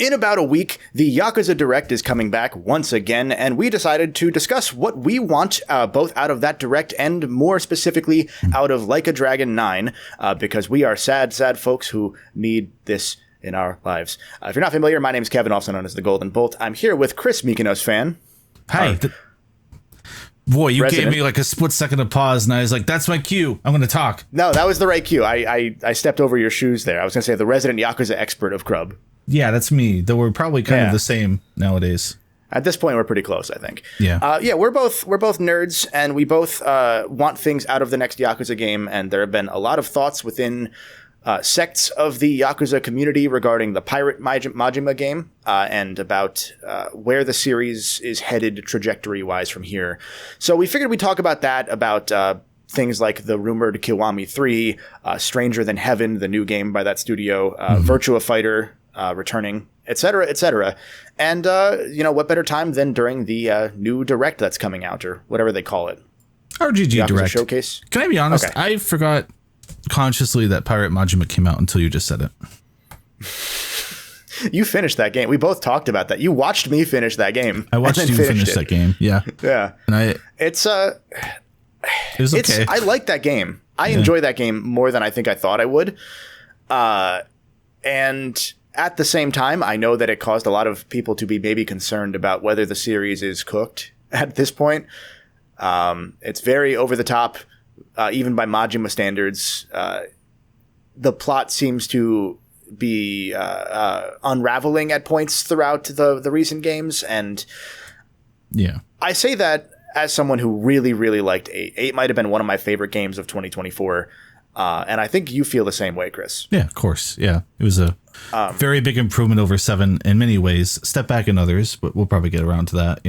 In about a week, the Yakuza Direct is coming back once again, and we decided to discuss what we want both out of that Direct and more specifically out of Like a Dragon 9, because we are sad folks who need this in our lives. If you're not familiar, my name is Kevin, also known as the Golden Bolt. I'm here with Chris Mykonos fan. Hi. Boy, you gave me like a split second of pause, and I was like, that's my cue. I'm going to talk. No, that was the right cue. I stepped over your shoes there. I was going to say the resident Yakuza expert of Crub. Yeah, that's me, though we're probably kind of the same nowadays. At this point, we're pretty close, I think. Yeah. We're both nerds, and we both want things out of the next Yakuza game, and there have been a lot of thoughts within sects of the Yakuza community regarding the Pirate Majima game and about where the series is headed trajectory-wise from here. So we figured we'd talk about that, about things like the rumored Kiwami 3, Stranger Than Heaven, the new game by that studio, Virtua Fighter returning, etc., etc. And, what better time than during the new Direct that's coming out, or whatever they call it. RGG Yakuza Direct. Showcase. Can I be honest? Okay. I forgot consciously that Pirate Majima came out until you just said it. You finished that game. We both talked about that. You watched me finish that game. I watched you finish that game. Yeah. Yeah. And it was okay. I like that game. I enjoy that game more than I think I thought I would. And at the same time, I know that it caused a lot of people to be maybe concerned about whether the series is cooked at this point. It's very over the top, even by Majima standards. The plot seems to be unraveling at points throughout the recent games. And I say that as someone who really, really liked 8. 8 might have been one of my favorite games of 2024. And I think you feel the same way, Chris. Yeah, of course. Yeah, it was a very big improvement over 7 in many ways. Step back in others, but we'll probably get around to that,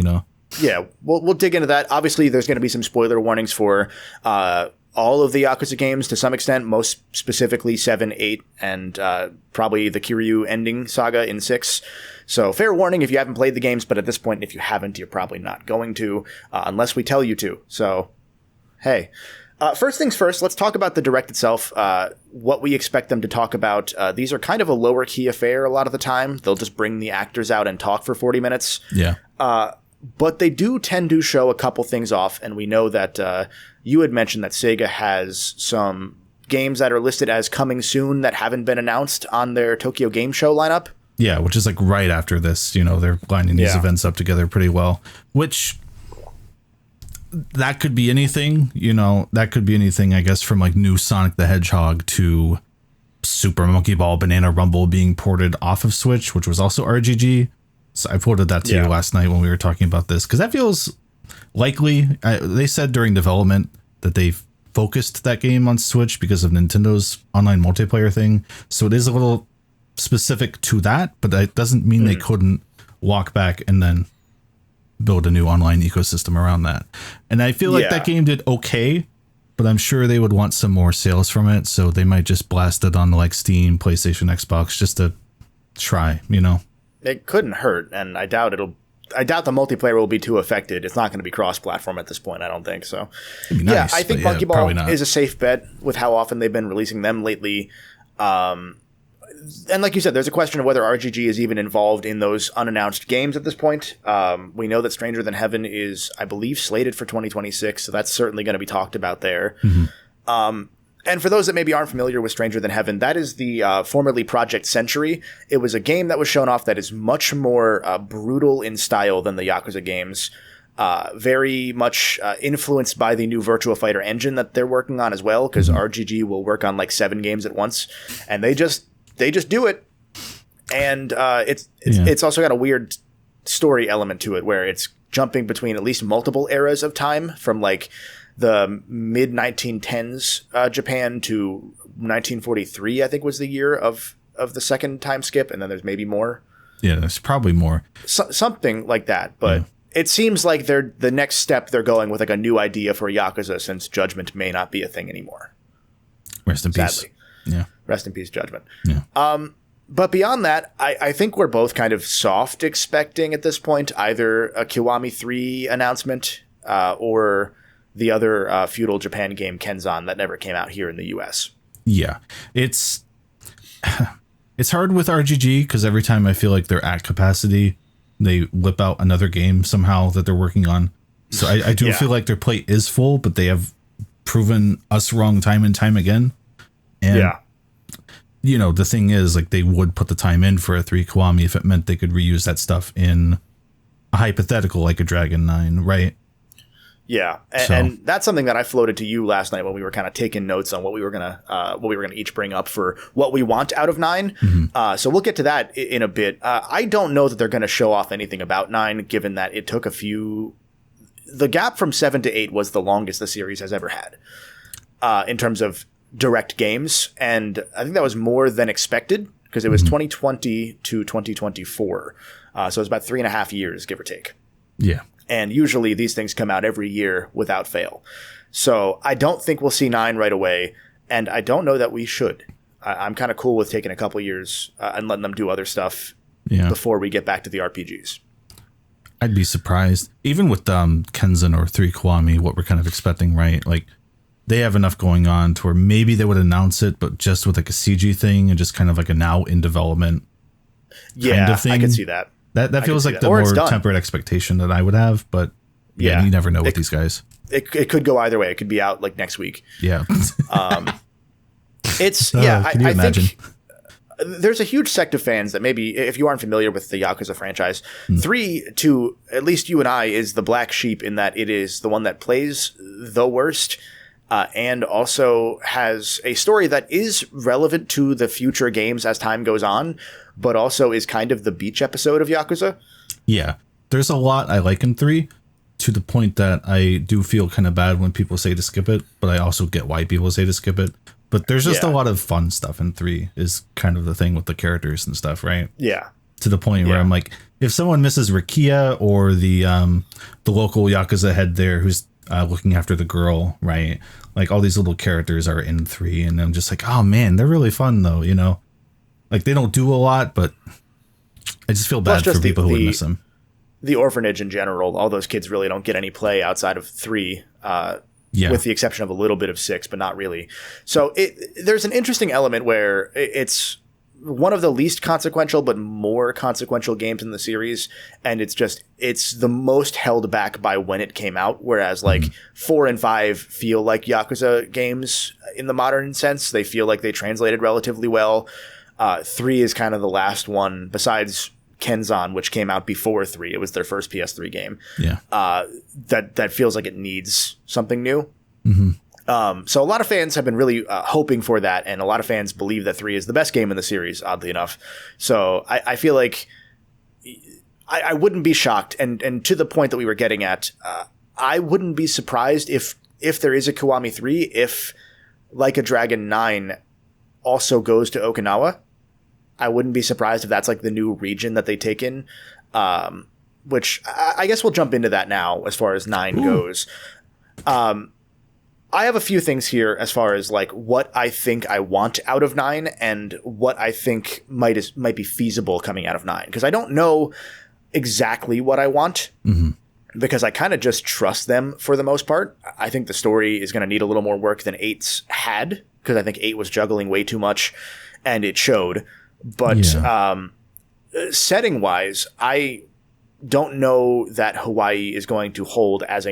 Yeah, we'll dig into that. Obviously, there's going to be some spoiler warnings for all of the Yakuza games to some extent, most specifically 7, 8, and probably the Kiryu ending saga in 6. So fair warning if you haven't played the games, but at this point, if you haven't, you're probably not going to, unless we tell you to. So, hey. First things first, let's talk about the Direct itself, what we expect them to talk about. These are kind of a lower key affair a lot of the time. They'll just bring the actors out and talk for 40 minutes. Yeah. But they do tend to show a couple things off, and we know that you had mentioned that Sega has some games that are listed as coming soon that haven't been announced on their Tokyo Game Show lineup. Yeah, which is like right after this, they're lining these events up together pretty well, which... that could be anything, that could be anything, I guess, from like new Sonic the Hedgehog to Super Monkey Ball Banana Rumble being ported off of Switch, which was also RGG. So I ported that to you last night when we were talking about this, because that feels likely. They said during development that they focused that game on Switch because of Nintendo's online multiplayer thing. So it is a little specific to that, but that doesn't mean they couldn't walk back and then build a new online ecosystem around that. And I feel like that game did okay, but I'm sure they would want some more sales from it, so they might just blast it on like Steam, PlayStation, Xbox just to try, It couldn't hurt, and I doubt the multiplayer will be too affected. It's not going to be cross-platform at this point, I don't think so. It'd be nice, I think Monkey Ball is a safe bet with how often they've been releasing them lately. And like you said, there's a question of whether RGG is even involved in those unannounced games at this point. We know that Stranger Than Heaven is, I believe, slated for 2026, so that's certainly going to be talked about there. And for those that maybe aren't familiar with Stranger Than Heaven, that is the formerly Project Century. It was a game that was shown off that is much more brutal in style than the Yakuza games. Very much influenced by the new Virtua Fighter engine that they're working on as well, because RGG will work on like 7 games at once, and they just do it. And it's also got a weird story element to it where it's jumping between at least multiple eras of time, from like the mid 1910s Japan to 1943, I think was the year of the second time skip, and then there's maybe more. Yeah, there's probably more. Something like that, but it seems like the next step they're going with like a new idea for Yakuza, since Judgment may not be a thing anymore. Rest in peace. Yeah. Rest in peace, Judgment. Yeah. But beyond that, I think we're both kind of soft expecting at this point either a Kiwami 3 announcement or the other feudal Japan game Kenzan that never came out here in the US. Yeah. It's It's hard with RGG because every time I feel like they're at capacity, they whip out another game somehow that they're working on. So I do feel like their plate is full, but they have proven us wrong time and time again. And, you know, the thing is, like, they would put the time in for a 3 Kiwami if it meant they could reuse that stuff in a hypothetical like a Dragon 9, right? Yeah, and that's something that I floated to you last night when we were kind of taking notes on what we were gonna each bring up for what we want out of 9. So we'll get to that in a bit. I don't know that they're going to show off anything about 9, given that it took a few. The gap from 7 to 8 was the longest the series has ever had in terms of direct games, and I think that was more than expected because it was 2020 to 2024, so it was about 3.5 years, give or take. Yeah. And usually these things come out every year without fail. So I don't think we'll see 9 right away. And I don't know that we should. I'm kind of cool with taking a couple years and letting them do other stuff before we get back to the RPGs. I'd be surprised. Even with Kenzan or 3 Kiwami, what we're kind of expecting, right? Like, they have enough going on to where maybe they would announce it, but just with like a CG thing and just kind of like a now in development kind of thing. I could see that. That feels like the more tempered expectation that I would have, but you never know with these guys. It could go either way. It could be out like next week. Yeah. It's can you imagine? Think there's a huge sect of fans that maybe, if you aren't familiar with the Yakuza franchise, 3, to at least you and I, is the black sheep in that it is the one that plays the worst. And also has a story that is relevant to the future games as time goes on, but also is kind of the beach episode of Yakuza. Yeah. There's a lot I like in 3, to the point that I do feel kind of bad when people say to skip it, but I also get why people say to skip it. But there's just a lot of fun stuff in 3 is kind of the thing with the characters and stuff, right? Yeah. To the point where I'm like, if someone misses Rikia or the local Yakuza head there who's looking after the girl, right? Like, all these little characters are in 3, and I'm just like, oh man, they're really fun though, you know? Like, they don't do a lot, but I just feel bad for people who would miss them. The orphanage in general, all those kids really don't get any play outside of 3, with the exception of a little bit of 6, but not really. So there's an interesting element where it's one of the least consequential but more consequential games in the series, and it's the most held back by when it came out, whereas like 4 and 5 feel like Yakuza games in the modern sense. They feel like they translated relatively well. 3 is kind of the last one besides Kenzan, which came out before 3. It was their first PS3 game. That feels like it needs something new. So a lot of fans have been really hoping for that, and a lot of fans believe that 3 is the best game in the series, oddly enough. So I feel like I wouldn't be shocked, and to the point that we were getting at, I wouldn't be surprised if there is a Kiwami 3, if Like a Dragon 9 also goes to Okinawa. I wouldn't be surprised if that's like the new region that they take in, which I guess we'll jump into that now as far as 9 goes. I have a few things here as far as like what I think I want out of 9 and what I think might be feasible coming out of 9, because I don't know exactly what I want, because I kind of just trust them for the most part. I think the story is going to need a little more work than 8's had, because I think 8 was juggling way too much, and it showed. But setting wise, I don't know that Hawaii is going to hold as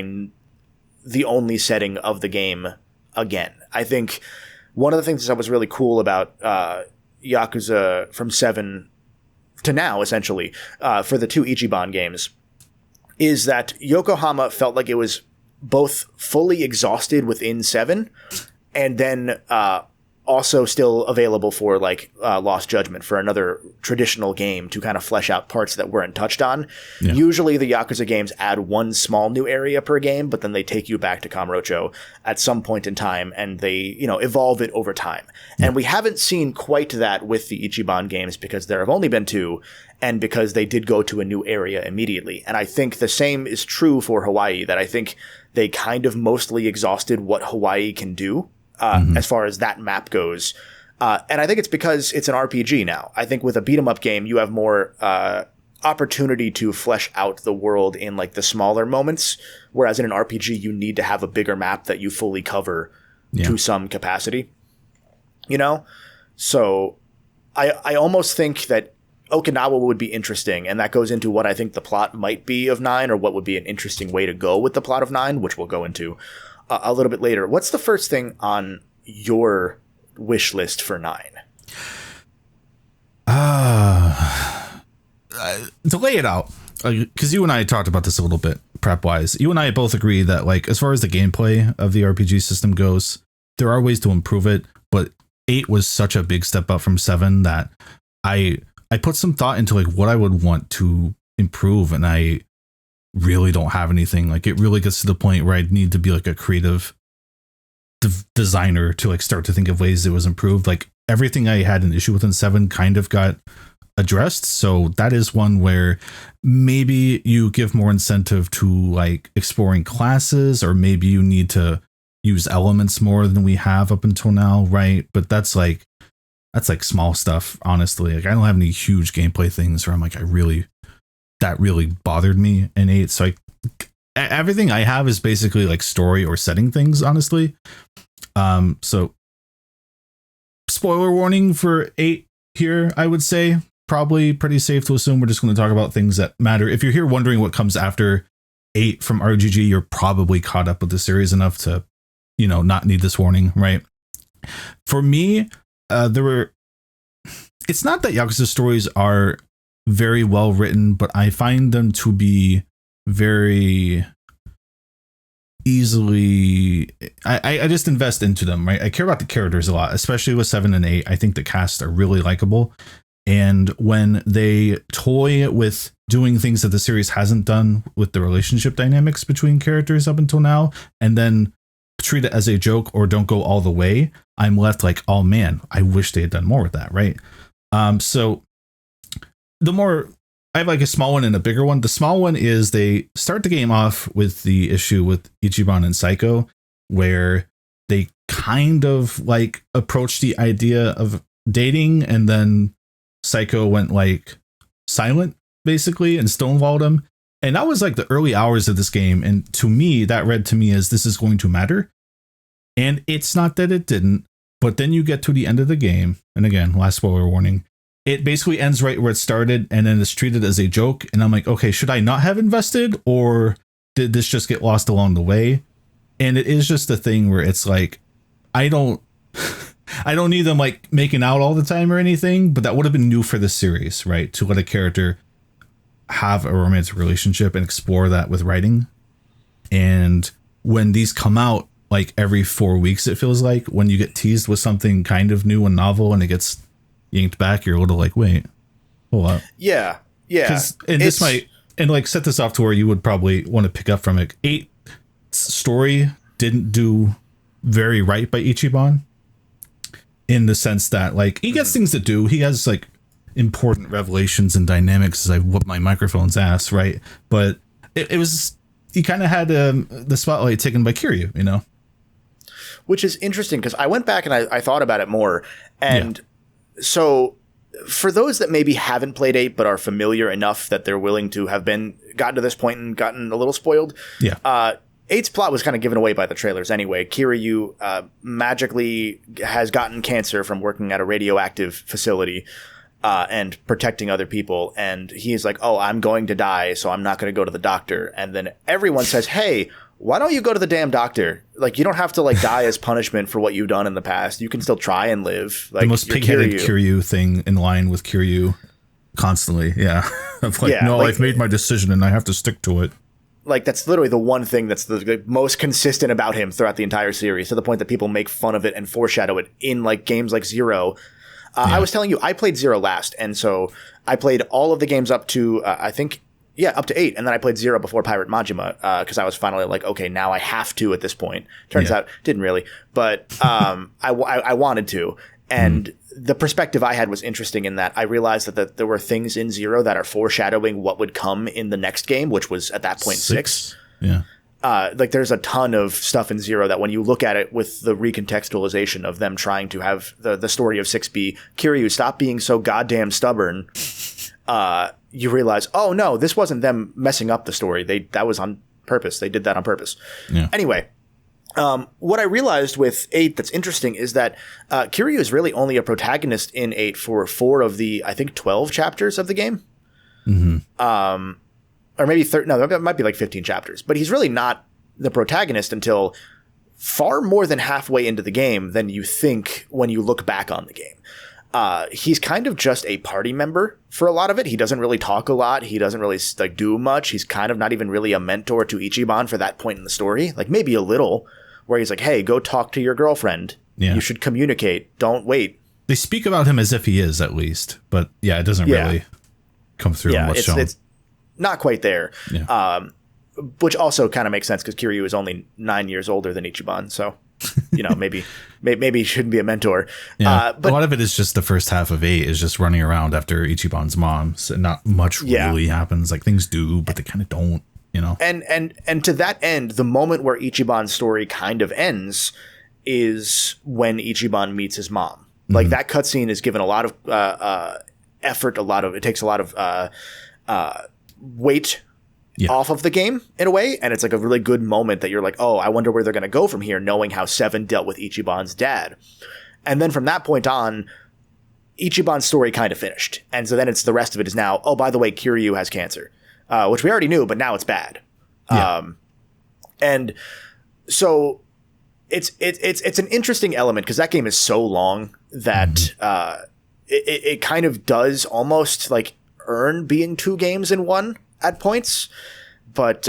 the only setting of the game again. I think one of the things that was really cool about Yakuza from 7 to now, essentially, for the 2 Ichiban games, is that Yokohama felt like it was both fully exhausted within 7 and then also still available for like Lost Judgment, for another traditional game to kind of flesh out parts that weren't touched on. Usually the Yakuza games add one small new area per game, but then they take you back to Kamurocho at some point in time, and they, evolve it over time. And we haven't seen quite that with the Ichiban games, because there have only been 2, and because they did go to a new area immediately. And I think the same is true for Hawaii, that I think they kind of mostly exhausted what Hawaii can do. As far as that map goes. And I think it's because it's an RPG now. I think with a beat-em-up game, you have more opportunity to flesh out the world in like the smaller moments, whereas in an RPG, you need to have a bigger map that you fully cover to some capacity. So I almost think that Okinawa would be interesting, and that goes into what I think the plot might be of 9, or what would be an interesting way to go with the plot of 9, which we'll go into a little bit later. What's the first thing on your wish list for 9? To lay it out, because you and I talked about this a little bit prep wise. You and I both agree that, like, as far as the gameplay of the RPG system goes, there are ways to improve it, but 8 was such a big step up from 7 that I put some thought into like what I would want to improve, and I really don't have anything. Like, it really gets to the point where I'd need to be like a creative designer to like start to think of ways it was improved. Like, everything I had an issue with in 7 kind of got addressed, so that is one where maybe you give more incentive to like exploring classes, or maybe you need to use elements more than we have up until now, right? But that's like small stuff, honestly. Like, I don't have any huge gameplay things where I'm like, that really bothered me in 8. So everything I have is basically like story or setting things, honestly. So spoiler warning for 8 here, I would say. Probably pretty safe to assume we're just going to talk about things that matter. If you're here wondering what comes after 8 from RGG, you're probably caught up with the series enough to, you know, not need this warning, right? For me, it's not that Yakuza stories are very well written, but I find them to be very easily, I just invest into them, right? I care about the characters a lot, especially with 7 and 8. I think the cast are really likable. And when they toy with doing things that the series hasn't done with the relationship dynamics between characters up until now, and then treat it as a joke or don't go all the way, I'm left like, oh man, I wish they had done more with that, right? So the more, I have like a small one and a bigger one. The small one is they start the game off with the issue with Ichiban and Psycho, where they kind of like approach the idea of dating, and then Psycho went like silent basically and stonewalled him. And that was like the early hours of this game. And to me, that read to me as this is going to matter. And it's not that it didn't, but then you get to the end of the game. And again, last spoiler warning, it basically ends right where it started, and then it's treated as a joke. And I'm like, okay, should I not have invested, or did this just get lost along the way? And it is just a thing where it's like, I don't need them like making out all the time or anything, but that would have been new for the series, right? To let a character have a romantic relationship and explore that with writing. And when these come out like every 4 weeks, it feels like, when you get teased with something kind of new and novel and it gets yanked back, you're a little like, wait, hold up. Yeah. And this might, and like set this off to where you would probably want to pick up from it. 8's story didn't do very right by Ichiban, in the sense that like he gets things to do. He has like important revelations and dynamics as I whoop my microphone's ass, right? But it was, he kind of had the spotlight taken by Kiryu, you know? Which is interesting, because I went back and I thought about it more. And so for those that maybe haven't played 8 but are familiar enough that they're willing to have gotten to this point and gotten a little spoiled. Yeah. 8's plot was kind of given away by the trailers anyway. Kiryu magically has gotten cancer from working at a radioactive facility and protecting other people. And he's like, oh, I'm going to die, so I'm not going to go to the doctor. And then everyone says, hey, why don't you go to the damn doctor? Like, you don't have to like die as punishment for what you've done in the past. You can still try and live. Like, the most pig-headed Kiryu thing in line with Kiryu constantly. Yeah. Of like, no, like, I've made my decision and I have to stick to it. Like, that's literally the one thing that's the most consistent about him throughout the entire series, to the point that people make fun of it and foreshadow it in like games like Zero. I was telling you, I played Zero last, and so I played all of the games up to up to 8, and then I played Zero before Pirate Majima, because I was finally like, okay, now I have to at this point. Turns out, didn't really, but I wanted to, and the perspective I had was interesting in that I realized that there were things in Zero that are foreshadowing what would come in the next game, which was at that point 6. Yeah. Like, there's a ton of stuff in Zero that when you look at it with the recontextualization of them trying to have the story of 6 be, Kiryu, stop being so goddamn stubborn, you realize, oh no, this wasn't them messing up the story. That was on purpose. They did that on purpose. Yeah. Anyway, What I realized with 8 that's interesting is that Kiryu is really only a protagonist in 8 for 4 of the, I think, 12 chapters of the game. Or maybe that might be like 15 chapters. But he's really not the protagonist until far more than halfway into the game than you think when you look back on the game. He's kind of just a party member for a lot of it. He doesn't really talk a lot. He doesn't really like do much. He's kind of not even really a mentor to Ichiban for that point in the story. Like maybe a little, where he's like, hey, go talk to your girlfriend. Yeah. You should communicate. Don't wait. They speak about him as if he is, at least. But yeah, it doesn't really come through in what's shown. It's not quite there. Yeah. Which also kind of makes sense because Kiryu is only 9 years older than Ichiban. So, you know, maybe he shouldn't be a mentor. Yeah. But a lot of it is just the first half of 8 is just running around after Ichiban's mom. So not much really happens. Like things do, but they kind of don't. You know, and to that end, the moment where Ichiban's story kind of ends is when Ichiban meets his mom. Like that cutscene is given a lot of effort, it takes a lot of weight off of the game in a way, and it's like a really good moment that you're like, oh, I wonder where they're going to go from here, knowing how Seven dealt with Ichiban's dad. And then from that point on, Ichiban's story kind of finished, and so then it's the rest of it is now, oh, by the way, Kiryu has cancer. Which we already knew, but now it's bad. Yeah. And so it's an interesting element because that game is so long that it kind of does almost like earn being 2 games in one at points. But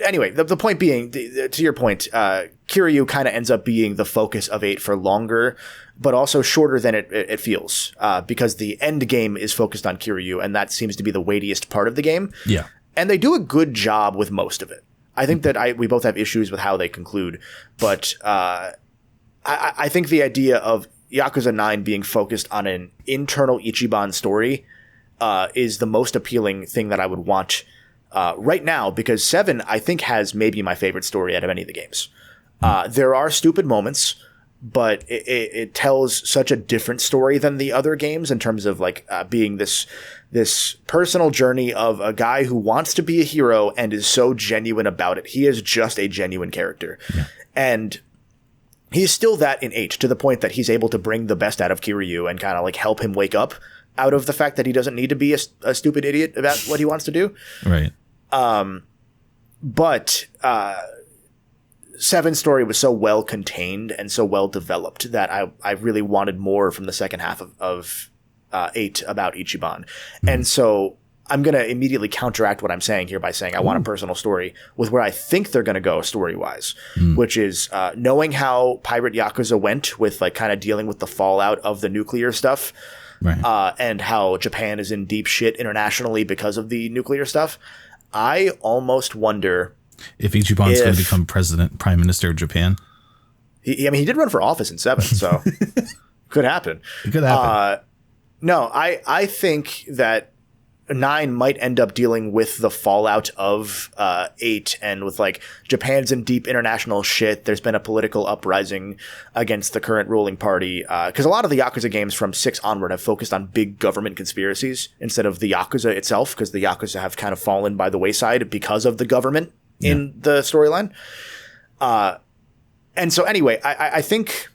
anyway, the point being, to your point, Kiryu kind of ends up being the focus of 8 for longer, but also shorter than it feels, because the end game is focused on Kiryu, and that seems to be the weightiest part of the game. Yeah. And they do a good job with most of it. I think that we both have issues with how they conclude, but I think the idea of Yakuza 9 being focused on an internal Ichiban story is the most appealing thing that I would want right now, because 7, I think, has maybe my favorite story out of any of the games. There are stupid moments, but it tells such a different story than the other games in terms of like being this personal journey of a guy who wants to be a hero and is so genuine about it. He is just a genuine character. Yeah. And he's still that in 8, to the point that he's able to bring the best out of Kiryu and kind of like help him wake up out of the fact that he doesn't need to be a stupid idiot about what he wants to do. Right. But 7's story was so well contained and so well developed that I really wanted more from the second half of 8 about Ichiban. And so I'm going to immediately counteract what I'm saying here by saying I want a personal story with where I think they're going to go story-wise, which is knowing how Pirate Yakuza went with like kind of dealing with the fallout of the nuclear stuff, right. And how Japan is in deep shit internationally because of the nuclear stuff. I almost wonder if Ichiban's going to become prime minister of Japan. He did run for office in 7, so could happen. It could happen. No, I think that 9 might end up dealing with the fallout of 8 and with like Japan's in deep international shit. There's been a political uprising against the current ruling party because a lot of the Yakuza games from 6 onward have focused on big government conspiracies instead of the Yakuza itself, because the Yakuza have kind of fallen by the wayside because of the government in the storyline. And so anyway, I think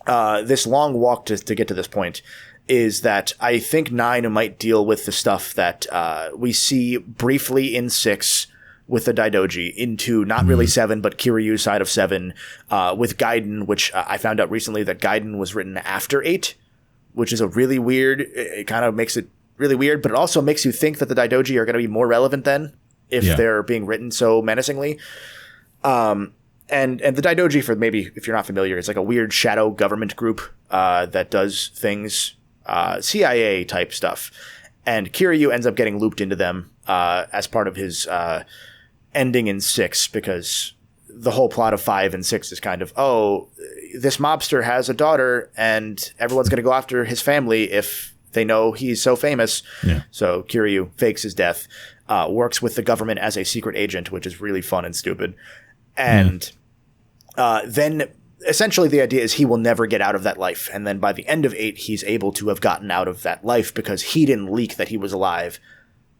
this long walk to get to this point is that I think 9 might deal with the stuff that we see briefly in 6 with the Daidoji into not really 7, but Kiryu's side of 7 with Gaiden, which I found out recently that Gaiden was written after 8, which is a really weird, it kind of makes it really weird, but it also makes you think that the Daidoji are going to be more relevant then if they're being written so menacingly. And the Daidoji, for maybe if you're not familiar, it's like a weird shadow government group that does things, CIA type stuff. And Kiryu ends up getting looped into them as part of his ending in 6, because the whole plot of 5 and 6 is kind of, oh, this mobster has a daughter and everyone's going to go after his family if they know he's so famous. Yeah. So Kiryu fakes his death, works with the government as a secret agent, which is really fun and stupid. And then essentially the idea is he will never get out of that life. And then by the end of 8, he's able to have gotten out of that life because he didn't leak that he was alive.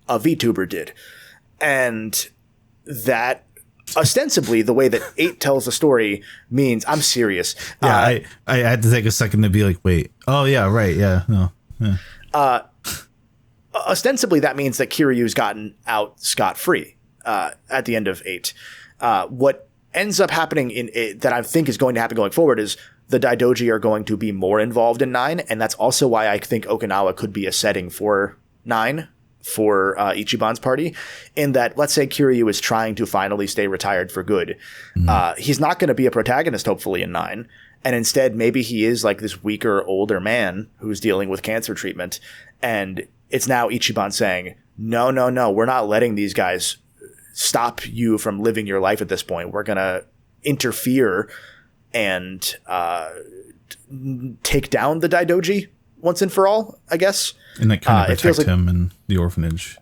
A VTuber did. And that ostensibly, the way that 8 tells the story means I'm serious. Yeah, I had to take a second to be like, wait, oh yeah, right, yeah, no, yeah. Ostensibly, that means that Kiryu's gotten out scot-free at the end of 8. What ends up happening in 8, that I think is going to happen going forward, is the Daidoji are going to be more involved in 9, and that's also why I think Okinawa could be a setting for 9 for Ichiban's party, in that, let's say Kiryu is trying to finally stay retired for good. He's not going to be a protagonist, hopefully, in 9, and instead maybe he is like this weaker, older man who's dealing with cancer treatment, and it's now Ichiban saying, no, we're not letting these guys stop you from living your life at this point. We're going to interfere and take down the Daidoji once and for all, I guess. And that kind of protect him in the orphanage.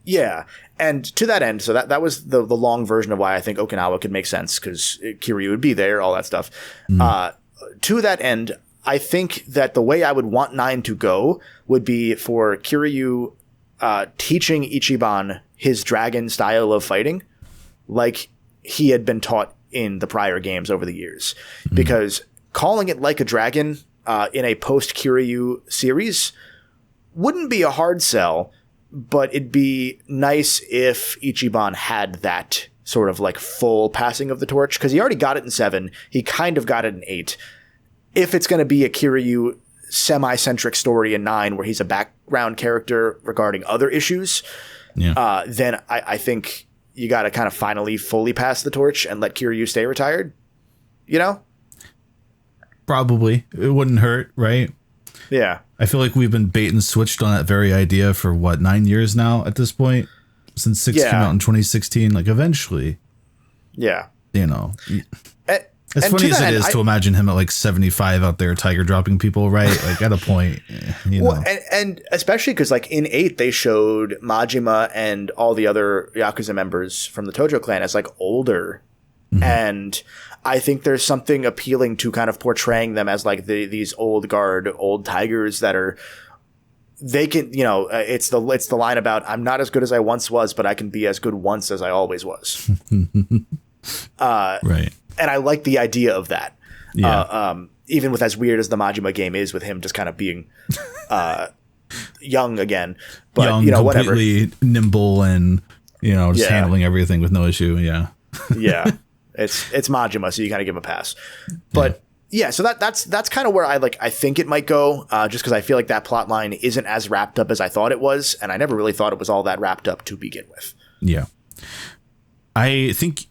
Yeah. And to that end, so that was the long version of why I think Okinawa could make sense, because Kiryu would be there, all that stuff. To that end, I think that the way I would want 9 to go would be for Kiryu teaching Ichiban his dragon style of fighting, like he had been taught in the prior games over the years. Because calling it like a dragon in a post-Kiryu series wouldn't be a hard sell, but it'd be nice if Ichiban had that sort of like full passing of the torch, because he already got it in 7. He kind of got it in 8. If it's going to be a Kiryu semi-centric story in 9 where he's a background character regarding other issues, then I think you got to kind of finally fully pass the torch and let Kiryu stay retired, you know? Probably. It wouldn't hurt, right? Yeah. I feel like we've been bait and switched on that very idea for 9 years now at this point, since 6 came out in 2016. Like, eventually, you know, as funny as it is to imagine him at like 75 out there, tiger dropping people, right? Like at a point, you know. And especially because like in 8, they showed Majima and all the other Yakuza members from the Tojo clan as like older. And I think there's something appealing to kind of portraying them as like these old guard, old tigers that are, they can, you know, it's the line about, I'm not as good as I once was, but I can be as good once as I always was. Right. And I like the idea of that. Yeah. Even with as weird as the Majima game is, with him just kind of being young again, but young, you know, completely whatever, nimble, and you know, just handling everything with no issue. Yeah. Yeah. It's Majima, so you kind of give him a pass. But so that's kind of where I think it might go, just because I feel like that plot line isn't as wrapped up as I thought it was, and I never really thought it was all that wrapped up to begin with. Yeah. I think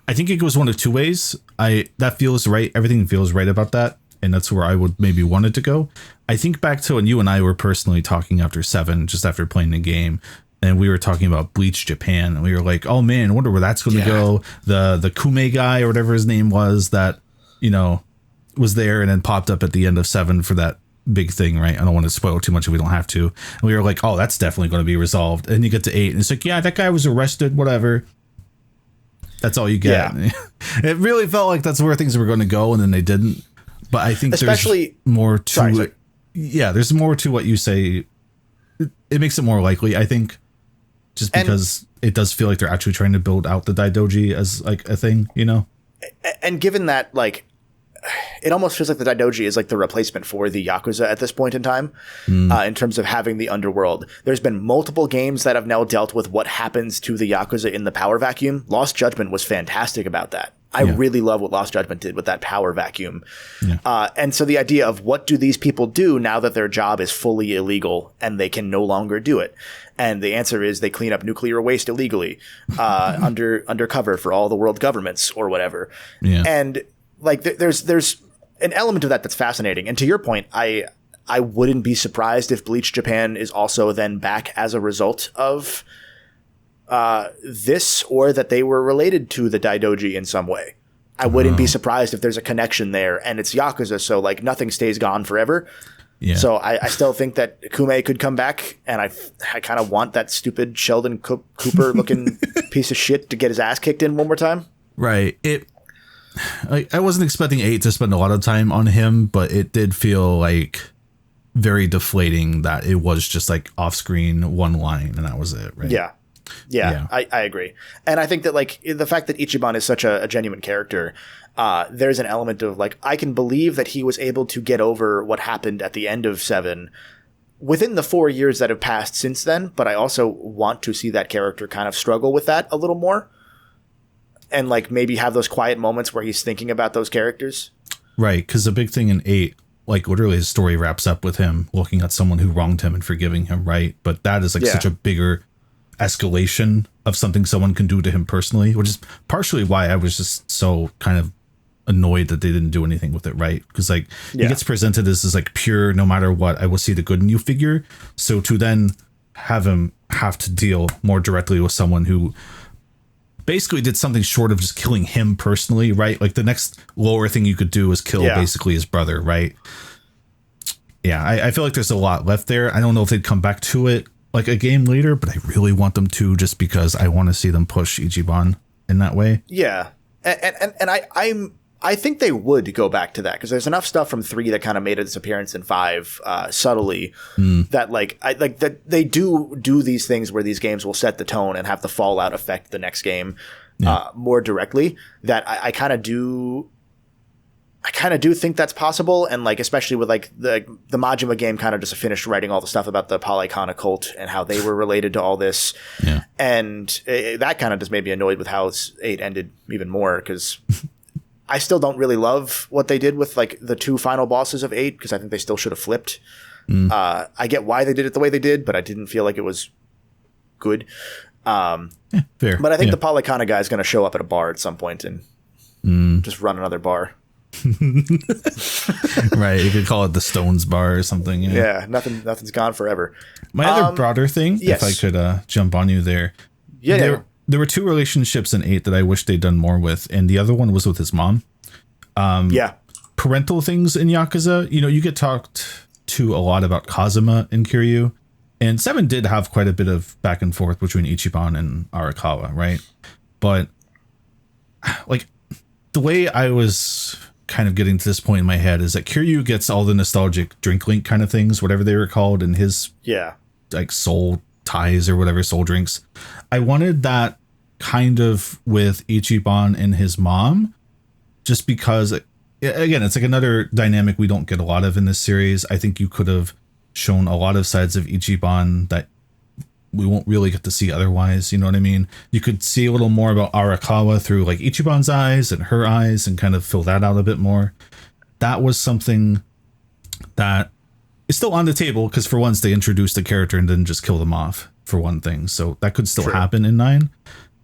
it goes one of two ways. That feels right. Everything feels right about that, and that's where I would maybe want it to go. I think back to when you and I were personally talking after 7, just after playing the game, and we were talking about Bleach Japan, and we were like, "Oh man, I wonder where that's going to go." The Kume guy or whatever his name was, that, you know, was there and then popped up at the end of 7 for that big thing, right? I don't want to spoil too much if we don't have to. And we were like, "Oh, that's definitely going to be resolved." And you get to 8, and it's like, "Yeah, that guy was arrested, whatever." That's all you get. Yeah. It really felt like that's where things were going to go, and then they didn't. But I think there's more to it. Yeah, there's more to what you say. It makes it more likely, I think, just because it does feel like they're actually trying to build out the Daidoji as like a thing, you know? And given that, like, it almost feels like the Daidoji is like the replacement for the Yakuza at this point in time, in terms of having the underworld. There's been multiple games that have now dealt with what happens to the Yakuza in the power vacuum. Lost Judgment was fantastic about that. I really love what Lost Judgment did with that power vacuum. Yeah. And so the idea of what do these people do now that their job is fully illegal and they can no longer do it? And the answer is they clean up nuclear waste illegally, undercover for all the world governments or whatever. Yeah. And like there's an element of that that's fascinating. And to your point, I wouldn't be surprised if Bleach Japan is also then back as a result of this, or that they were related to the Daidoji in some way. I wouldn't be surprised if there's a connection there, and it's Yakuza, so like nothing stays gone forever. Yeah. So I still think that Kume could come back, and I kind of want that stupid Sheldon Cooper looking piece of shit to get his ass kicked in one more time. Right. I wasn't expecting 8 to spend a lot of time on him, but it did feel like very deflating that it was just like off screen, one line, and that was it. Right. Yeah. Yeah. I agree. And I think that like the fact that Ichiban is such a genuine character, there's an element of like, I can believe that he was able to get over what happened at the end of 7 within the 4 years that have passed since then. But I also want to see that character kind of struggle with that a little more and like maybe have those quiet moments where he's thinking about those characters. Right. Because the big thing in 8, like literally his story wraps up with him looking at someone who wronged him and forgiving him. Right. But that is like such a bigger escalation of something someone can do to him personally, which is partially why I was just so kind of annoyed that they didn't do anything with it. Right. Because like he gets presented as this like pure, no matter what, I will see the good in you figure. So to then have him have to deal more directly with someone who basically did something short of just killing him personally, right? Like the next lower thing you could do is kill basically his brother, right? Yeah, I feel like there's a lot left there. I don't know if they'd come back to it like a game later, but I really want them to, just because I want to see them push Ichiban in that way. Yeah, and I think they would go back to that because there's enough stuff from 3 that kind of made its appearance in 5 subtly that that they do these things where these games will set the tone and have the fallout affect the next game more directly. That I kind of do think that's possible, and like especially with like the Majima game kind of just finished writing all the stuff about the Polycon cult and how they were related to all this, and that kind of just made me annoyed with how 8 ended even more because. I still don't really love what they did with like the 2 final bosses of 8 because I think they still should have flipped. I get why they did it the way they did, but I didn't feel like it was good. Fair. But I think the Polycana guy is going to show up at a bar at some point and just run another bar. Right. You could call it the Stones Bar or something. Yeah, nothing's gone forever. My other broader thing, if I could jump on you there. There were 2 relationships in 8 that I wish they'd done more with, and the other one was with his mom. Parental things in Yakuza, you get talked to a lot about Kazuma and Kiryu, and 7 did have quite a bit of back and forth between Ichiban and Arakawa, right? But like the way I was kind of getting to this point in my head is that Kiryu gets all the nostalgic drink link kind of things, whatever they were called, in his like soul ties or whatever, soul drinks. I wanted that kind of with Ichiban and his mom, just because again, it's like another dynamic we don't get a lot of in this series. I think you could have shown a lot of sides of Ichiban that we won't really get to see otherwise. You know what I mean? You could see a little more about Arakawa through like Ichiban's eyes and her eyes and kind of fill that out a bit more. That was something that is still on the table because for once they introduced the character and didn't just kill them off, for one thing. So that could still happen in 9.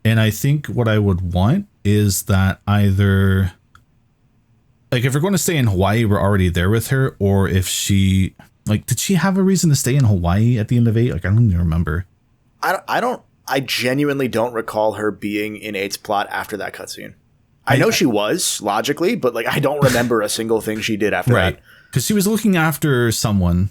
And I think what I would want is that either, like, if we're going to stay in Hawaii, we're already there with her, or if she, like, did she have a reason to stay in Hawaii at the end of 8? Like, I don't even remember. I genuinely don't recall her being in 8's plot after that cutscene. I know she was, logically, but, like, I don't remember a single thing she did after that. Because she was looking after someone.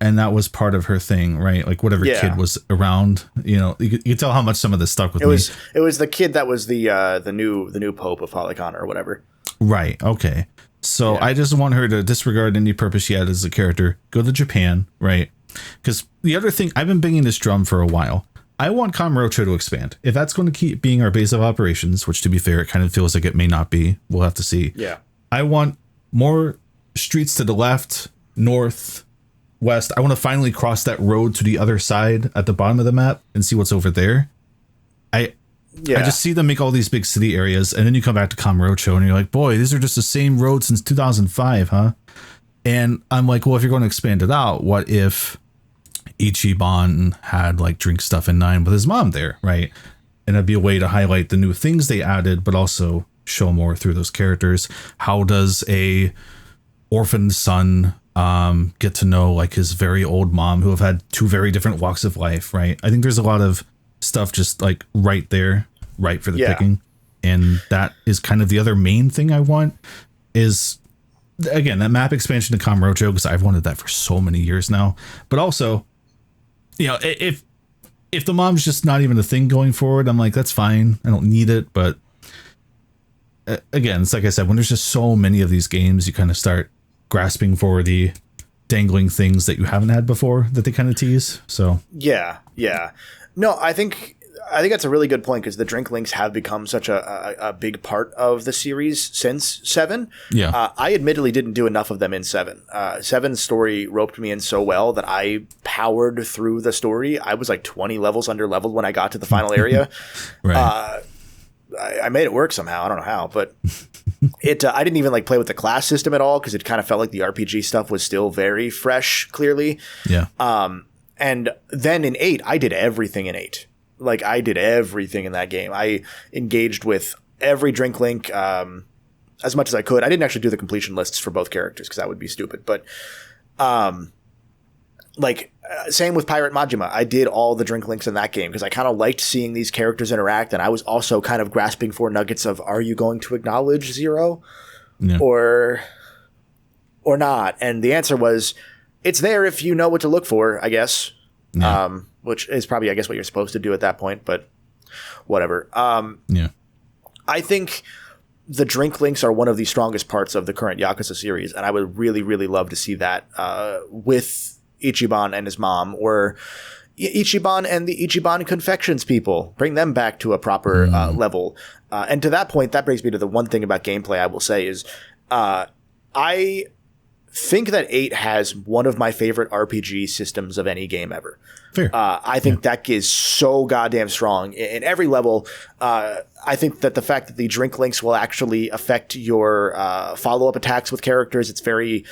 And that was part of her thing, right? Like whatever kid was around, you could tell how much some of this stuck with me. It was the kid that was the new Pope of Polycon or whatever. Right. Okay. So I just want her to disregard any purpose she had as a character. Go to Japan, right? Because the other thing, I've been banging this drum for a while. I want Kamurocho to expand. If that's going to keep being our base of operations, which to be fair, it kind of feels like it may not be. We'll have to see. Yeah. I want more streets to the left, north, west. I want to finally cross that road to the other side at the bottom of the map and see what's over there. I just see them make all these big city areas, and then you come back to Kamurocho and you're like, boy, these are just the same road since 2005, huh? And I'm like, well, if you're going to expand it out, what if Ichiban had like drink stuff in 9 with his mom there, right? And that'd be a way to highlight the new things they added, but also show more through those characters. How does a orphaned son get to know like his very old mom who have had 2 very different walks of life, right? I think there's a lot of stuff just like right there, right for the picking. And that is kind of the other main thing I want is, again, that map expansion to Kamurocho, because I've wanted that for so many years now. But also, if the mom's just not even a thing going forward, I'm like, that's fine. I don't need it. But again, it's like I said, when there's just so many of these games, you kind of start grasping for the dangling things that you haven't had before that they kind of tease. So yeah. No, I think that's a really good point because the drink links have become such a big part of the series since 7. Yeah. I admittedly didn't do enough of them in 7. 7's story roped me in so well that I powered through the story. I was like 20 levels under leveled when I got to the final area. Right. I made it work somehow. I don't know how, but I didn't even like play with the class system at all because it kind of felt like the RPG stuff was still very fresh, clearly. Yeah. And then in 8, I did everything in 8. Like, I did everything in that game. I engaged with every drink link as much as I could. I didn't actually do the completion lists for both characters because that would be stupid. But, same with Pirate Majima. I did all the drink links in that game because I kind of liked seeing these characters interact. And I was also kind of grasping for nuggets of, are you going to acknowledge Zero? Yeah. Or not? And the answer was, it's there if you know what to look for, I guess. Yeah. Which is probably, I guess, what you're supposed to do at that point, but whatever. Yeah. I think the drink links are one of the strongest parts of the current Yakuza series, and I would really, really love to see that with Ichiban and his mom, or Ichiban and the Ichiban Confections people. Bring them back to a proper level. And to that point, that brings me to the one thing about gameplay I will say is I think that 8 has one of my favorite RPG systems of any game ever. Fair. I think that is so goddamn strong in every level. I think that the fact that the drink links will actually affect your follow-up attacks with characters, it's very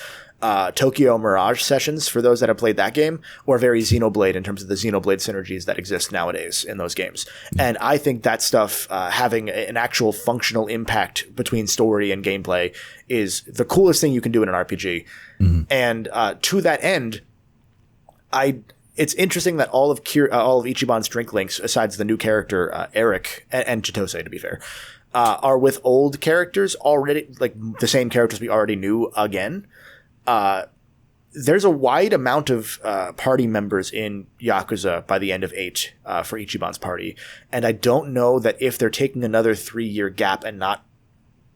Tokyo Mirage Sessions for those that have played that game, or very Xenoblade in terms of the Xenoblade synergies that exist nowadays in those games. And I think that stuff having an actual functional impact between story and gameplay is the coolest thing you can do in an RPG. And to that end, it's interesting that all of Ichiban's drink links, besides the new character Eric and Chitose, to be fair, are with old characters already, like the same characters we already knew again. There's a wide amount of party members in Yakuza by the end of 8 for Ichiban's party, and I don't know that if they're taking another 3-year gap and not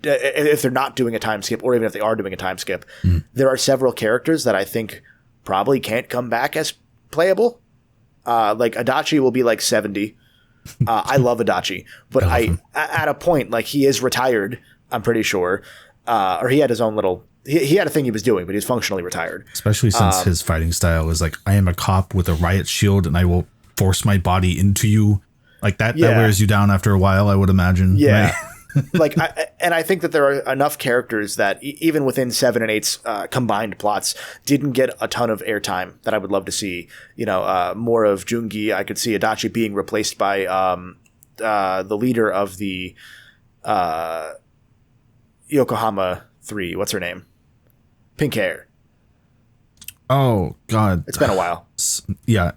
if they're not doing a time skip, or even if they are doing a time skip, there are several characters that I think probably can't come back as playable. Like Adachi will be like 70. I love Adachi, but at a point, like, he is retired, I'm pretty sure, or he had his own little. He had a thing he was doing, but he's functionally retired. Especially since his fighting style is like, I am a cop with a riot shield and I will force my body into you. Like that wears you down after a while, I would imagine. Yeah. Right? Like, I think that there are enough characters that even within 7 and 8's combined plots didn't get a ton of airtime that I would love to see. More of Jungi. I could see Adachi being replaced by the leader of the Yokohama 3. What's her name? Pink hair. Oh, God. It's been a while. Yeah,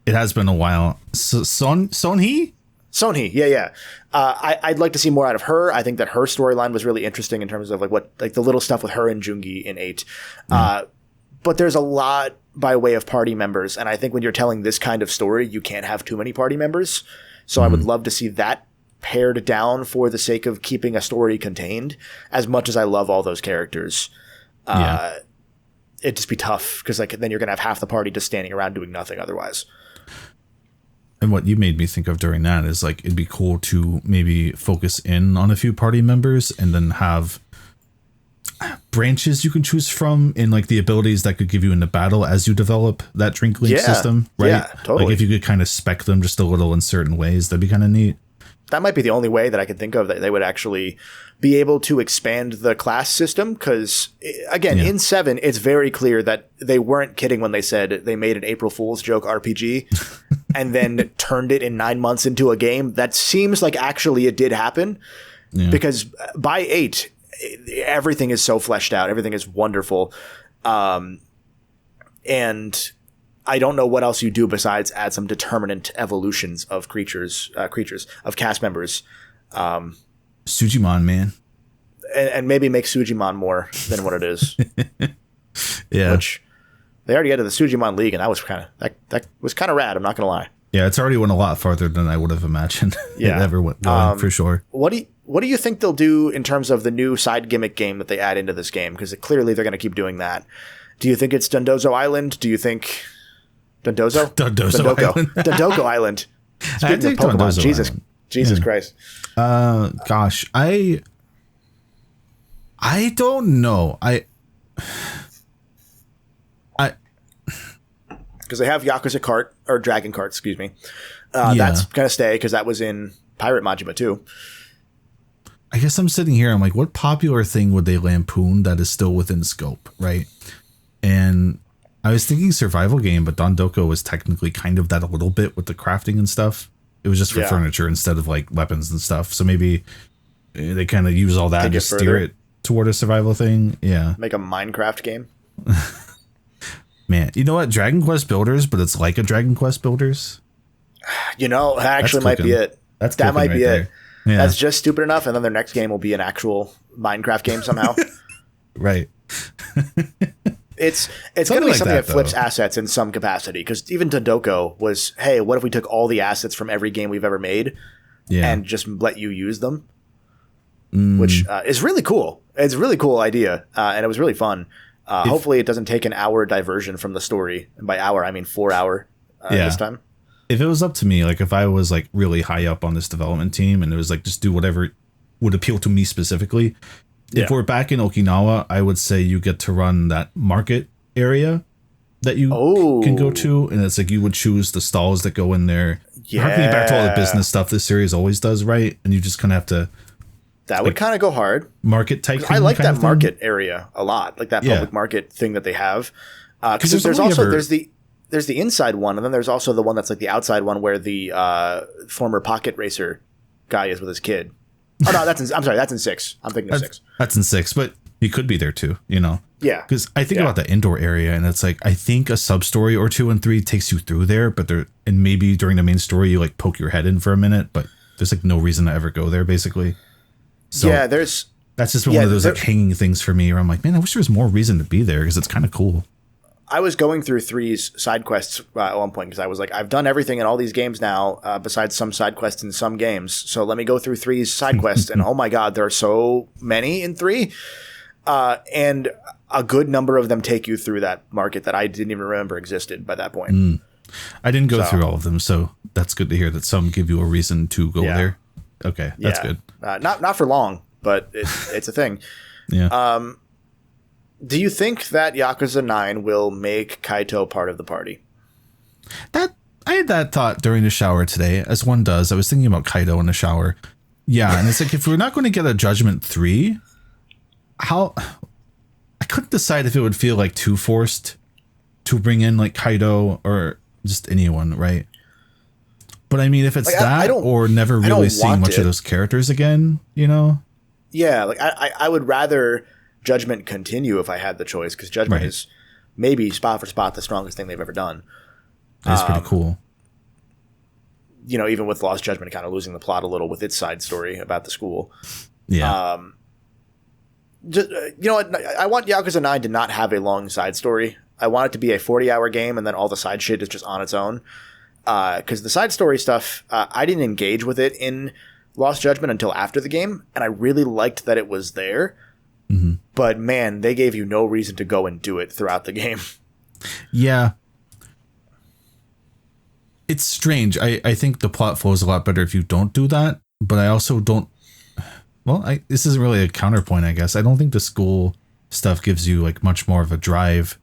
it has been a while. Sonhee? Sonhee, yeah. I'd like to see more out of her. I think that her storyline was really interesting in terms of like the little stuff with her and Jungi in 8. But there's a lot by way of party members, and I think when you're telling this kind of story, you can't have too many party members. So I would love to see that pared down for the sake of keeping a story contained. As much as I love all those characters, it'd just be tough because then you're gonna have half the party just standing around doing nothing otherwise. And what you made me think of during that is like, it'd be cool to maybe focus in on a few party members and then have branches you can choose from in like the abilities that could give you in the battle as you develop that drink link system, right? Yeah, totally. Like if you could kind of spec them just a little in certain ways, that'd be kind of neat. That might be the only way that I can think of that they would actually be able to expand the class system. Because, again, in 7, it's very clear that they weren't kidding when they said they made an April Fool's joke RPG and then turned it in 9 months into a game. That seems like actually it did happen. Yeah. Because by 8, everything is so fleshed out. Everything is wonderful. And I don't know what else you do besides add some determinant evolutions of creatures of cast members. Sujimon, man. And maybe make Sujimon more than what it is. Yeah. Which they already got to the Sujimon League, and that was kind of rad, I'm not going to lie. Yeah, it's already went a lot farther than I would have imagined. Yeah. It ever went going, for sure. What do you think they'll do in terms of the new side gimmick game that they add into this game? Because clearly they're going to keep doing that. Do you think it's Dondozo Island? Do you think... Dondozo? Island. Dondoko Island. Speaking of Pokemon, Jesus Christ. Gosh, I don't know. Because they have Yakuza Kart, or Dragon Kart, excuse me. That's going to stay because that was in Pirate Majima too. I guess I'm sitting here, I'm like, what popular thing would they lampoon that is still within scope, right? And I was thinking survival game, but Dondoko was technically kind of that a little bit with the crafting and stuff. It was just for furniture instead of like weapons and stuff. So maybe they kind of use all that to steer it toward a survival thing. Yeah. Make a Minecraft game. Man, you know what? Dragon Quest Builders, but it's like a Dragon Quest Builders. You know, that actually might be it. That might be it. Yeah. That's just stupid enough. And then their next game will be an actual Minecraft game somehow. Right. It's going to be something that flips assets in some capacity. Because even Dondoko was, hey, what if we took all the assets from every game we've ever made and just let you use them? Which is really cool. It's a really cool idea. And it was really fun. Hopefully it doesn't take an hour diversion from the story. And by hour, I mean 4 hour this time. If it was up to me, like if I was like really high up on this development team and it was like just do whatever would appeal to me specifically. If we're back in Okinawa, I would say you get to run that market area that you can go to. And it's like you would choose the stalls that go in there. Yeah. Harkening back to all the business stuff this series always does, right? And you just kind of have to... That would kind of go hard. Market type. I like that market area a lot, like that public market thing that they have. Because there's the inside one, and then there's also the one that's like the outside one where the former pocket racer guy is with his kid. Oh no, that's in 6. I'm thinking of 6. That's in 6, but he could be there too. You know. Yeah. Because I think about the indoor area, and it's like I think a sub story or 2 and 3 takes you through there, but and maybe during the main story you like poke your head in for a minute, but there's like no reason to ever go there basically. So that's just one of those like hanging things for me where I'm like, man, I wish there was more reason to be there because it's kind of cool. I was going through 3's side quests at one point because I was like, I've done everything in all these games now besides some side quests in some games. So let me go through 3's side quests. And oh my God, there are so many in 3. And a good number of them take you through that market that I didn't even remember existed by that point. I didn't go through all of them. So that's good to hear that some give you a reason to go there. Okay, that's good. Not for long, but it's a thing. Yeah. Do you think that Yakuza 9 will make Kaito part of the party? I had that thought during the shower today, as one does. I was thinking about Kaito in the shower. Yeah, and it's like if we're not going to get a Judgment 3, I couldn't decide if it would feel like too forced to bring in like Kaito or just anyone, right? But I mean, if it's like, or never really seeing much of those characters again, you know? Yeah, like I would rather Judgment continue if I had the choice, because Judgment is maybe spot for spot the strongest thing they've ever done. That's pretty cool. You know, even with Lost Judgment kind of losing the plot a little with its side story about the school. Yeah. You know what? I want Yakuza 9 to not have a long side story. I want it to be a 40-hour game, and then all the side shit is just on its own. Because the side story stuff, I didn't engage with it in Lost Judgment until after the game, and I really liked that it was there. Mm-hmm. But man, they gave you no reason to go and do it throughout the game. Yeah. It's strange. I think the plot flows a lot better if you don't do that, but I also don't... Well, this isn't really a counterpoint, I guess. I don't think the school stuff gives you like much more of a drive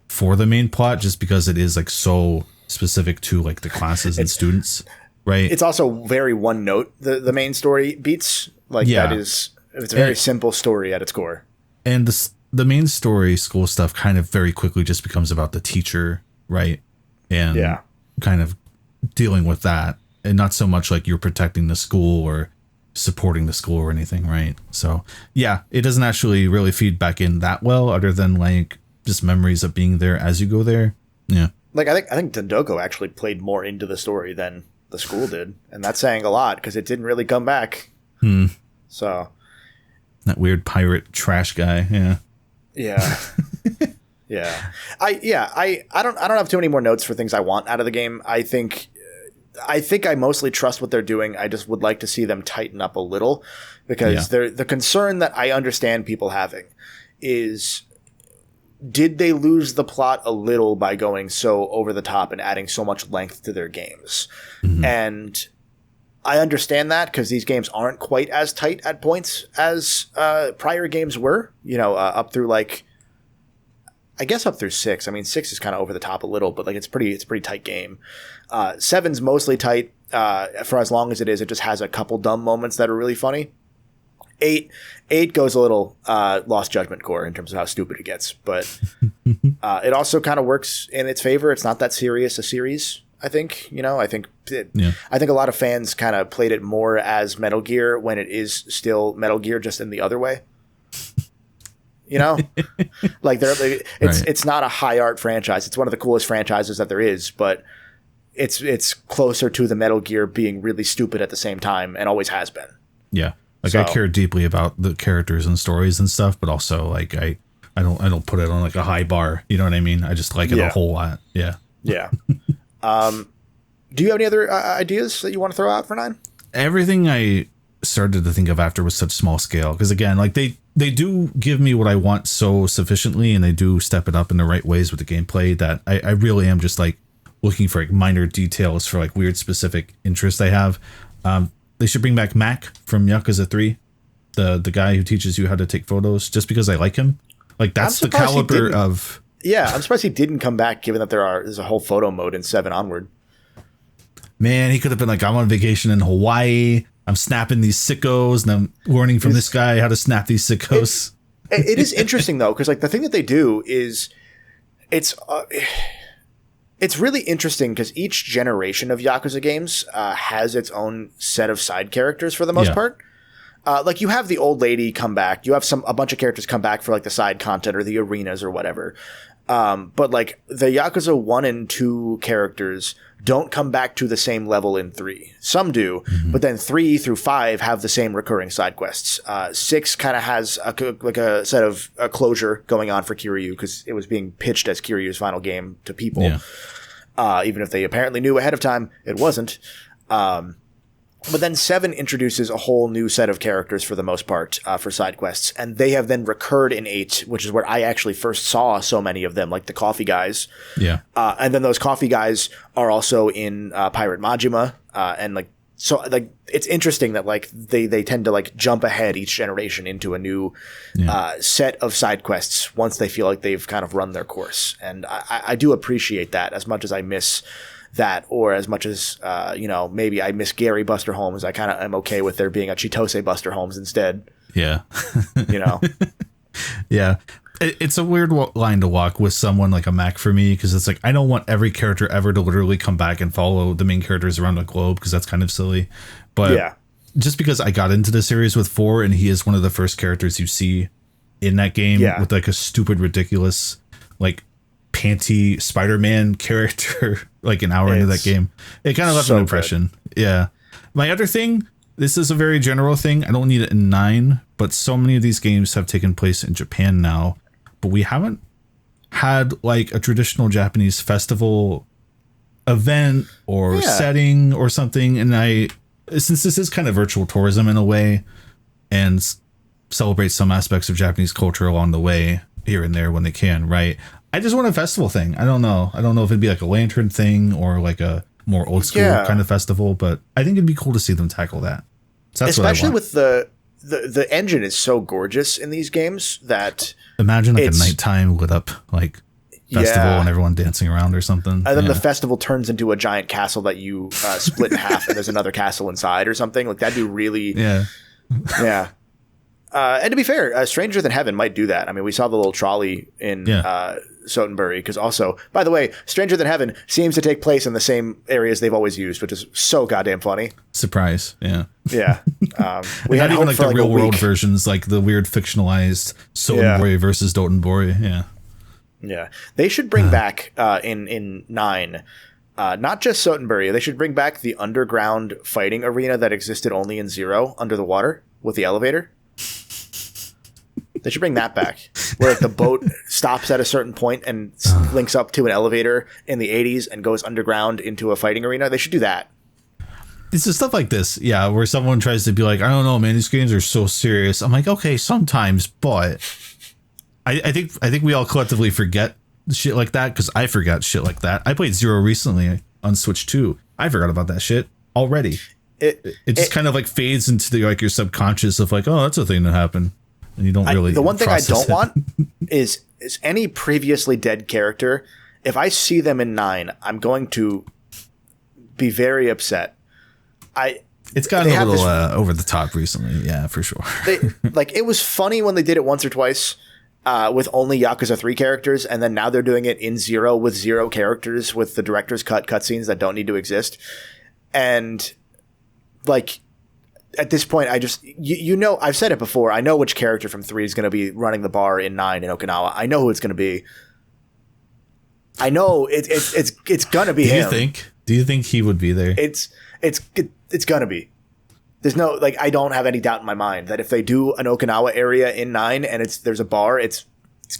for the main plot, just because it is like so specific to like the classes and students, right? It's also very one note, the main story beats. Like it's a very simple story at its core. And the main story school stuff kind of very quickly just becomes about the teacher, right? And kind of dealing with that, and not so much like you're protecting the school or supporting the school or anything, right? So yeah, it doesn't actually really feed back in that well, other than like just memories of being there as you go there. Yeah. Like I think Dondoko actually played more into the story than the school did, and that's saying a lot because it didn't really come back. So that weird pirate trash guy, yeah. I don't have too many more notes for things I want out of the game. I think I mostly trust what they're doing. I just would like to see them tighten up a little, because the concern that I understand people having is did they lose the plot a little by going so over the top and adding so much length to their games? Mm-hmm. And I understand that because these games aren't quite as tight at points as prior games were, up through I guess up through 6. I mean, 6 is kind of over the top a little, but it's a pretty tight game. 7's mostly tight for as long as it is. It just has a couple dumb moments that are really funny. 8 goes a little Lost Judgment core in terms of how stupid it gets, but it also kind of works in its favor. It's not that serious a series, I think. I think a lot of fans kind of played it more as Metal Gear when it is still Metal Gear, just in the other way. It's not a high art franchise. It's one of the coolest franchises that there is, but it's closer to the Metal Gear being really stupid at the same time, and always has been. Yeah. I care deeply about the characters and stories and stuff, but also I don't put it on a high bar. You know what I mean? I just like it a whole lot. Yeah. Yeah. Do you have any other ideas that you want to throw out for 9? Everything I started to think of after was such small scale. Because again, they do give me what I want so sufficiently, and they do step it up in the right ways with the gameplay that I really am just looking for minor details for weird specific interests I have. They should bring back Mac from Yakuza 3, the guy who teaches you how to take photos, just because I like him. That's the caliber of... Yeah, I'm surprised he didn't come back, given that there's a whole photo mode in 7 onward. Man, he could have been I'm on vacation in Hawaii, I'm snapping these sickos, and I'm learning from this guy how to snap these sickos. It is interesting, though, because the thing that they do is it's really interesting because each generation of Yakuza games has its own set of side characters for the most part. You have the old lady come back. You have a bunch of characters come back for the side content or the arenas or whatever. But the Yakuza 1 and 2 characters don't come back to the same level in 3. Some do, but then 3 through 5 have the same recurring side quests. 6 kind of has a set of a closure going on for Kiryu because it was being pitched as Kiryu's final game to people. Yeah. Even if they apparently knew ahead of time, it wasn't. But then 7 introduces a whole new set of characters for the most part for side quests, and they have then recurred in 8, which is where I actually first saw so many of them, like the coffee guys. Yeah. And then those coffee guys are also in Pirate Majima, and it's interesting that they tend to jump ahead each generation into a new set of side quests once they feel like they've kind of run their course, and I do appreciate that as much as I miss that, or as much as maybe I miss Gary Buster Holmes. I kind of am okay with there being a Chitose Buster Holmes instead. Yeah. Yeah. It's a weird line to walk with someone like a Mac for me, because it's I don't want every character ever to literally come back and follow the main characters around the globe, because that's kind of silly. But just because I got into the series with 4 and he is one of the first characters you see in that game with a stupid, ridiculous panty Spider-Man character an hour into that game, it kind of left an impression. Good. Yeah. My other thing, this is a very general thing, I don't need it in 9, but so many of these games have taken place in Japan now, but we haven't had a traditional Japanese festival event or setting or something. And since this is kind of virtual tourism in a way and celebrates some aspects of Japanese culture along the way here and there when they can, right? I just want a festival thing. I don't know if it'd be a lantern thing or a more old school kind of festival, but I think it'd be cool to see them tackle that. So that's especially with the engine is so gorgeous in these games that imagine a nighttime lit up festival and everyone dancing around or something. And then the festival turns into a giant castle that you split in half and there's another castle inside or something. That'd be really yeah. And to be fair, Stranger Than Heaven might do that. I mean, we saw the little trolley in Sotenbury, because also, by the way, Stranger Than Heaven seems to take place in the same areas they've always used, which is so goddamn funny. Surprise. Yeah. Yeah. We had even the real world versions, the weird fictionalized Sotenbury versus Dotonbori. Yeah. Yeah. They should bring back in 9, not just Sotenbury, they should bring back the underground fighting arena that existed only in 0 under the water with the elevator. They should bring that back, where the boat stops at a certain point and links up to an elevator in the 80s and goes underground into a fighting arena. They should do that. It's just stuff like this, where someone tries to be I don't know, man, these games are so serious. I'm okay, sometimes, but I think we all collectively forget shit like that because I forgot shit like that. I played Zero recently on Switch 2. I forgot about that shit already. It just kind of like fades into the, like your subconscious of like, oh, that's a thing that happened, and you don't really. The one thing I don't want is any previously dead character. If I see them in 9, I'm going to be very upset. It's gotten a little over the top recently, yeah, for sure. It was funny when they did it once or twice with only Yakuza 3 characters, and then now they're doing it in 0 with 0 characters with the director's cut cutscenes that don't need to exist. And like at this point, I just I've said it before. I know which character from 3 is going to be running the bar in 9 in Okinawa. I know who it's going to be. I know it's gonna be him. Do you think he would be there? It's gonna be. There's no I don't have any doubt in my mind that if they do an Okinawa area in 9 and there's a bar, it's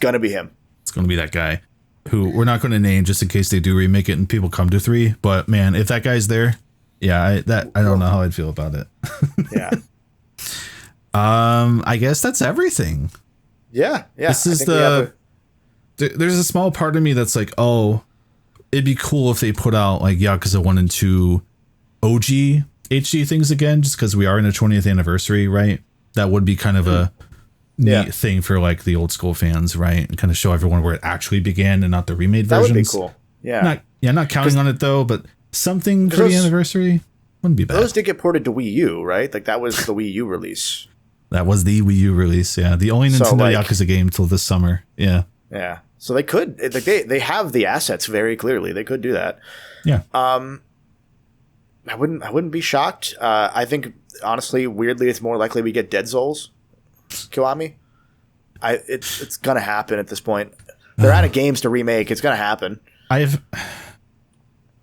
gonna be him. It's gonna be that guy who we're not going to name just in case they do remake it and people come to 3. But man, if that guy's there, yeah, I don't know how I'd feel about it. Yeah. I guess that's everything. Yeah. This is there's a small part of me that's like, oh, it'd be cool if they put out like Yakuza 1 and 2 OG HD things again, just because we are in a 20th anniversary, right? That would be kind of a neat thing for like the old school fans, right? And kind of show everyone where it actually began and not the remade versions. That would be cool. Yeah. Not counting on it though, but something for the anniversary wouldn't be bad. Those did get ported to Wii U, right? Like that was the Wii U release. That was the Wii U release, yeah. The only Nintendo Yakuza game till this summer, yeah. Yeah. So they could, they have the assets very clearly. They could do that. Yeah. I wouldn't be shocked. I think honestly, weirdly, it's more likely we get Dead Souls, Kiwami. It's gonna happen at this point. They're out of games to remake. It's gonna happen. I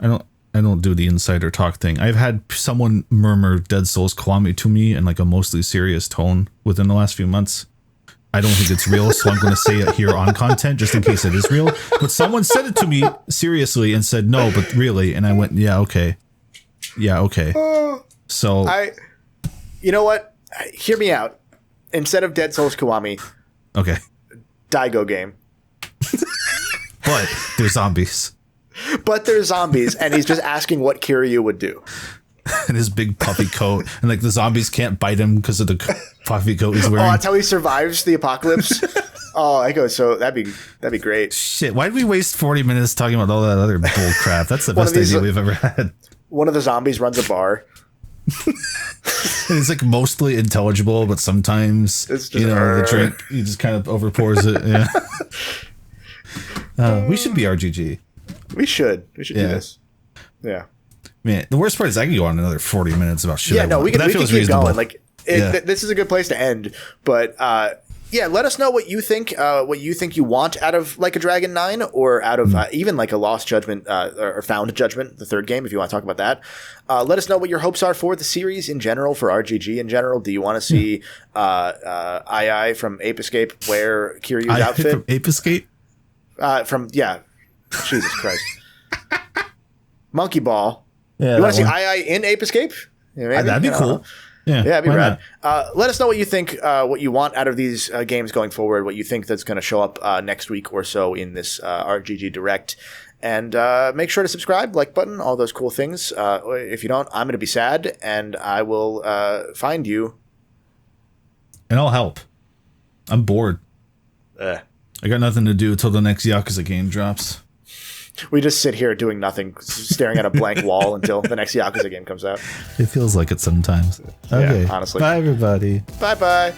don't do the insider talk thing. I've had someone murmur Dead Souls Kiwami to me in like a mostly serious tone within the last few months. I don't think it's real, so I'm going to say it here on content just in case it is real. But someone said it to me seriously and said, no, but really. And I went, yeah, okay. Yeah, okay. So you know what? Hear me out. Instead of Dead Souls Kiwami, okay, Daigo game. But they're zombies. And he's just asking what Kiryu would do. And his big puffy coat, and like the zombies can't bite him because of the puffy coat he's wearing. Oh, that's how he survives the apocalypse. Oh, I go. So that'd be great. Shit, why did we waste 40 minutes talking about all that other bull crap? That's the best idea we've ever had. One of the zombies runs a bar. And it's like mostly intelligible, but sometimes it's just, the drink he just kind of overpours it. Yeah. We should be RGG. We should do this. Yeah. Man, the worst part is I could go on another 40 minutes about shit. Yeah, we can keep going. Like, this is a good place to end. But let us know what you think. What you think you want out of Like a Dragon 9, or out of even like a Lost Judgment or Found Judgment, the third game. If you want to talk about that, let us know what your hopes are for the series in general, for RGG in general. Do you want to see II from Ape Escape wear Kiryu's outfit? From Ape Escape? Jesus Christ. Monkey Ball. Yeah, you want to see II in Ape Escape? Yeah, that'd be cool. Yeah, that'd be rad. Let us know what you think, what you want out of these games going forward, what you think that's going to show up next week or so in this RGG Direct. And make sure to subscribe, like button, all those cool things. If you don't, I'm going to be sad, and I will find you. And I'll help. I'm bored. I got nothing to do until the next Yakuza game drops. We just sit here doing nothing, staring at a blank wall until the next Yakuza game comes out. It feels like it sometimes. Okay. Yeah, honestly. Bye, everybody. Bye-bye.